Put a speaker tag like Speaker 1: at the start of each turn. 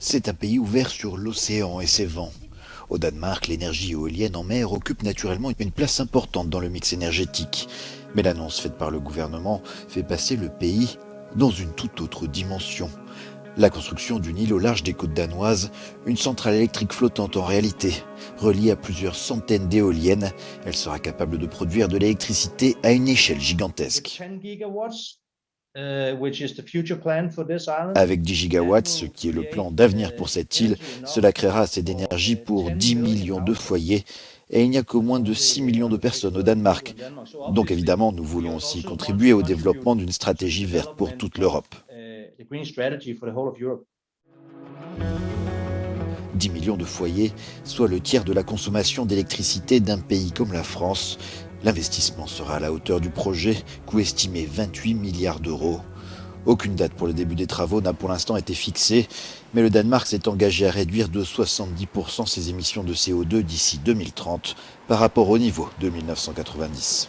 Speaker 1: C'est un pays ouvert sur l'océan et ses vents. Au Danemark, l'énergie éolienne en mer occupe naturellement une place importante dans le mix énergétique. Mais l'annonce faite par le gouvernement fait passer le pays dans une toute autre dimension. La construction d'une île au large des côtes danoises, une centrale électrique flottante en réalité. Reliée à plusieurs centaines d'éoliennes, elle sera capable de produire de l'électricité à une échelle gigantesque. Avec 10 gigawatts, ce qui est le plan d'avenir pour cette île, cela créera assez d'énergie pour 10 millions de foyers et il n'y a que moins de 6 millions de personnes au Danemark. Donc évidemment, nous voulons aussi contribuer au développement d'une stratégie verte pour toute l'Europe. 10 millions de foyers, soit le tiers de la consommation d'électricité d'un pays comme la France. L'investissement sera à la hauteur du projet, coût estimé 28 milliards d'euros. Aucune date pour le début des travaux n'a pour l'instant été fixée, mais le Danemark s'est engagé à réduire de 70% ses émissions de CO2 d'ici 2030 par rapport au niveau de 1990.